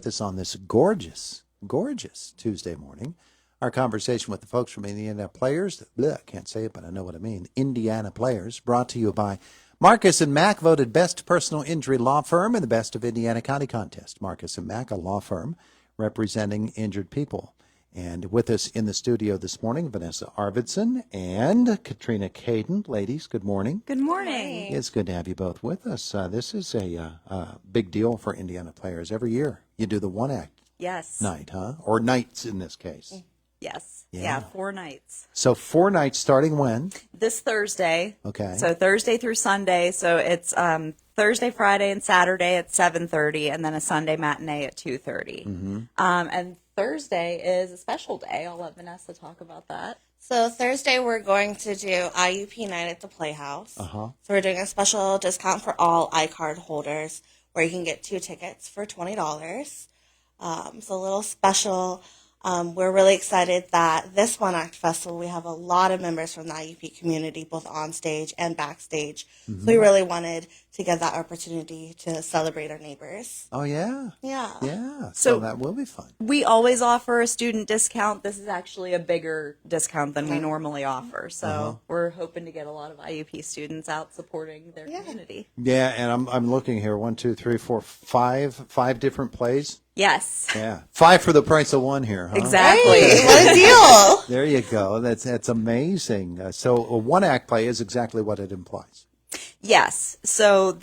This on this gorgeous, gorgeous Tuesday morning. Our conversation with the folks from Indiana Players, I can't say it, but I know what I mean, Indiana Players, brought to you by Marcus & Mack, voted best personal injury law firm in the Best of Indiana County contest. Marcus & Mack, a law firm representing injured people. And with us in the studio this morning, Vanessa Arvidsson and Katrina Caden. Ladies, good morning. Good morning. It's good to have you both with us. This is a big deal for Indiana Players. Every year you do the one-act night, huh? Or nights in this case. Yes. Yeah, 4 nights. So 4 nights starting when? This Thursday. Okay. So Thursday through Sunday. So it's Thursday, Friday, and Saturday at 7:30, and then a Sunday matinee at 2:30. Mm-hmm. And Thursday is a special day. I'll let Vanessa talk about that. So Thursday we're going to do IUP night at the Playhouse. Uh-huh. So we're doing a special discount for all iCard holders where you can get 2 tickets for $20. So a little special. We're really excited that this One Act Festival, we have a lot of members from the IUP community, both on stage and backstage. Mm-hmm. So we really wanted to get that opportunity to celebrate our neighbors. Oh, yeah. Yeah. Yeah. So So that will be fun. We always offer a student discount. This is actually a bigger discount than we normally offer. So we're hoping to get a lot of IUP students out supporting their community. Yeah, and I'm looking here. 1, 2, 3, 4, 5 different plays. Yes. Yeah. 5 for the price of 1 here, huh? Exactly. Hey, what a deal! There you go. That's amazing. So a one-act play is exactly what it implies. Yes. So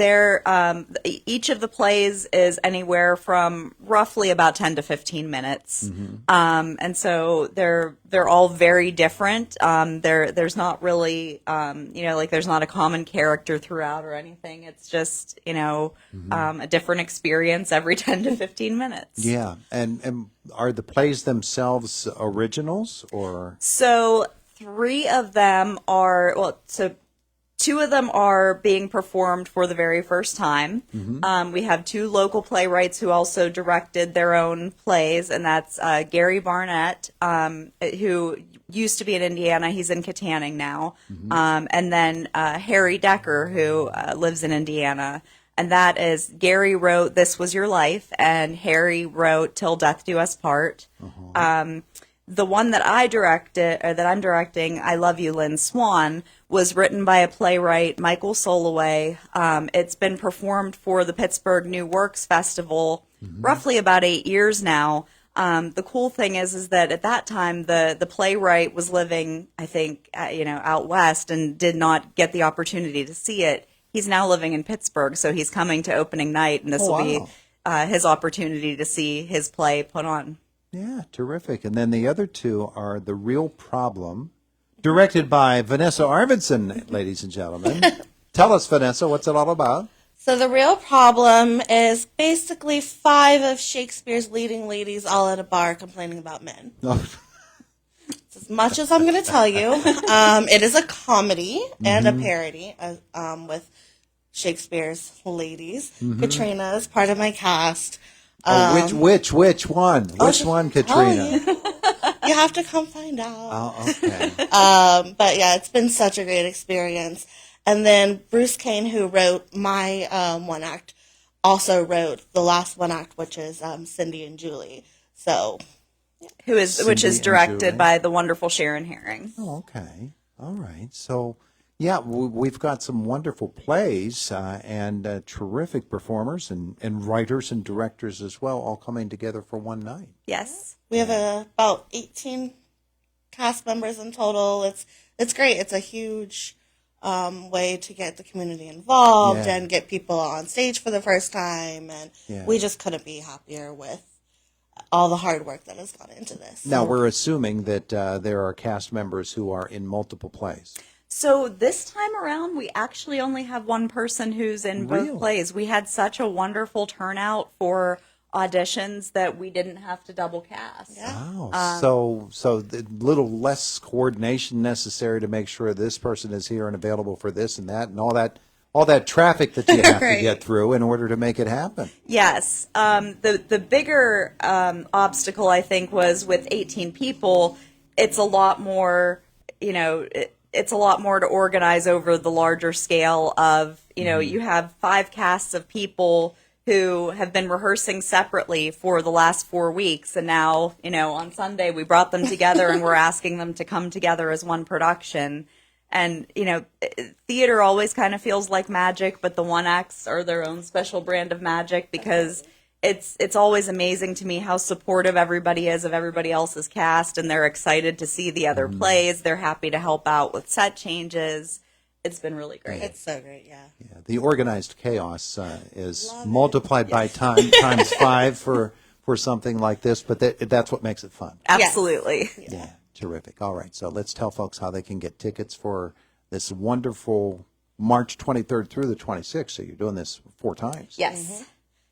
each of the plays is anywhere from roughly about 10 to 15 minutes. And so they're all very different. There's not really, there's not a common character throughout or anything. It's just, a different experience every 10 to 15 minutes. Yeah. And are the plays themselves originals or? So 3 of them are, 2 of them are being performed for the very first time. We have 2 local playwrights who also directed their own plays, and that's Gary Barnett, who used to be in Indiana. He's in Katanning now. And then Harry Decker, who lives in Indiana. And that is, Gary wrote This Was Your Life, and Harry wrote Till Death Do Us Part. The one that I'm directing, I Love You, Lynn Swan, was written by a playwright, Michael Soloway. It's been performed for the Pittsburgh New Works Festival roughly about 8 years now. The cool thing is that at that time, the playwright was living, I think, out west and did not get the opportunity to see it. He's now living in Pittsburgh, so he's coming to opening night, and this will be his opportunity to see his play put on. Yeah, terrific. And then the other 2 are The Real Problem, directed by Vanessa Arvidsson, ladies and gentlemen. Tell us, Vanessa, what's it all about? So The Real Problem is basically 5 of Shakespeare's leading ladies all at a bar complaining about men. It's as much as I'm going to tell you. It is a comedy and a parody with Shakespeare's ladies. Katrina is part of my cast. Which one? Which one, Katrina? You have to come find out. Oh, okay. But yeah, it's been such a great experience. And then Bruce Kane, who wrote my one act, also wrote the last one act, which is Cindy and Julie. So, which is directed by the wonderful Sharon Herring. Oh, okay. All right. So, yeah, we've got some wonderful plays and terrific performers and writers and directors as well, all coming together for one night. Yes. We have about 18 cast members in total. It's great. It's a huge way to get the community involved and get people on stage for the first time. And we just couldn't be happier with all the hard work that has gone into this. Now, we're assuming that there are cast members who are in multiple plays. So this time around, we actually only have one person who's in both plays. We had such a wonderful turnout for auditions that we didn't have to double cast. Yeah. Wow. So the little less coordination necessary to make sure this person is here and available for this and that and all that traffic that you have to get through in order to make it happen. Yes. The bigger obstacle, I think, was with 18 people, it's a lot more, it's a lot more to organize over the larger scale of, you have 5 casts of people who have been rehearsing separately for the last 4 weeks. And now, on Sunday, we brought them together and we're asking them to come together as one production. And, theater always kind of feels like magic, but the one acts are their own special brand of magic because it's always amazing to me how supportive everybody is of everybody else's cast, and they're excited to see the other plays. They're happy to help out with set changes. It's been really great. It's so great, yeah. Yeah, the organized chaos is multiplied by times 5 for something like this, but that's what makes it fun. Absolutely. Yeah, terrific. All right, so let's tell folks how they can get tickets for this wonderful March 23rd through the 26th. So you're doing this 4 times. Yes.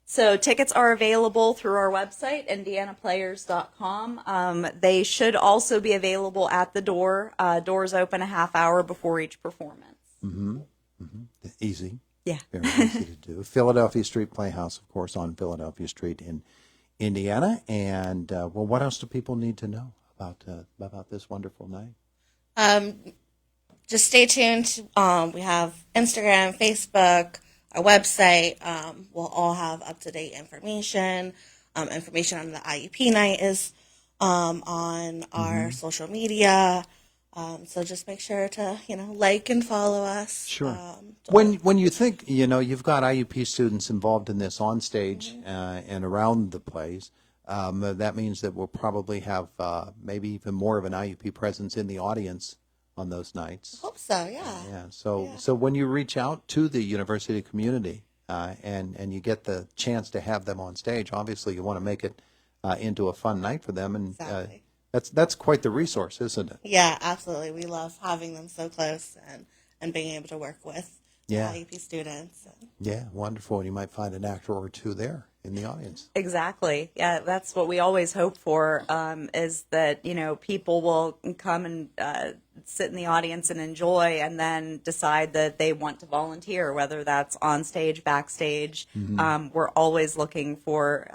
So tickets are available through our website, indianaplayers.com. They should also be available at the door. Doors open a half hour before each performance. Easy. Yeah. Very easy to do. Philadelphia Street Playhouse, of course, on Philadelphia Street in Indiana. And, what else do people need to know about this wonderful night? Just stay tuned. We have Instagram, Facebook, our website. We'll all have up-to-date information. Information on the IUP night is on our social media. So just make sure to, like and follow us. Sure. When you think, you've got IUP students involved in this on stage and around the plays, that means that we'll probably have maybe even more of an IUP presence in the audience on those nights. I hope so, yeah. Yeah. So when you reach out to the university community and you get the chance to have them on stage, obviously you want to make it into a fun night for them, and Exactly. that's quite the resource, isn't it? Yeah, absolutely. We love having them so close and being able to work with IUP students. Yeah, wonderful. And you might find an actor or two there in the audience. Exactly. Yeah, that's what we always hope for, is that, people will come and sit in the audience and enjoy, and then decide that they want to volunteer, whether that's on stage, backstage. We're always looking for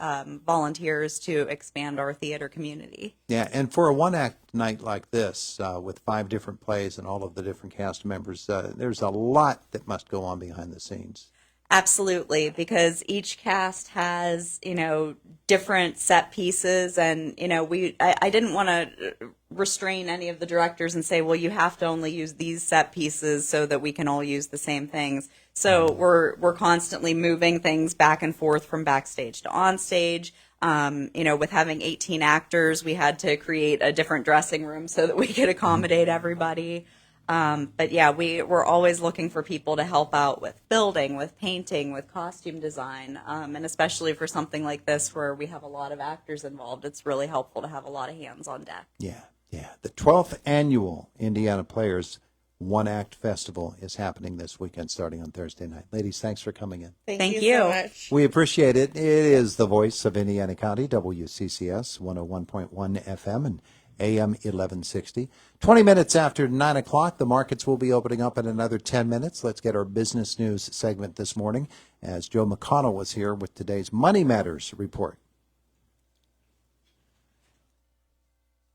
volunteers to expand our theater community. Yeah, and for a one-act night like this, with 5 different plays and all of the different cast members, there's a lot that must go on behind the scenes. Absolutely, because each cast has, different set pieces, and, I didn't want to restrain any of the directors and say, well, you have to only use these set pieces so that we can all use the same things. So we're constantly moving things back and forth from backstage to on stage. With having 18 actors, we had to create a different dressing room so that we could accommodate everybody. But yeah, we're always looking for people to help out with building, with painting, with costume design, and especially for something like this where we have a lot of actors involved, it's really helpful to have a lot of hands on deck. Yeah. The 12th annual Indiana Players One Act Festival is happening this weekend starting on Thursday night. Ladies, thanks for coming in. Thank you. so much. We appreciate it. It is the voice of Indiana County, WCCS 101.1 FM and AM 1160. 20 minutes after 9 o'clock, the markets will be opening up in another 10 minutes. Let's get our business news segment this morning as Joe McConnell was here with today's Money Matters report.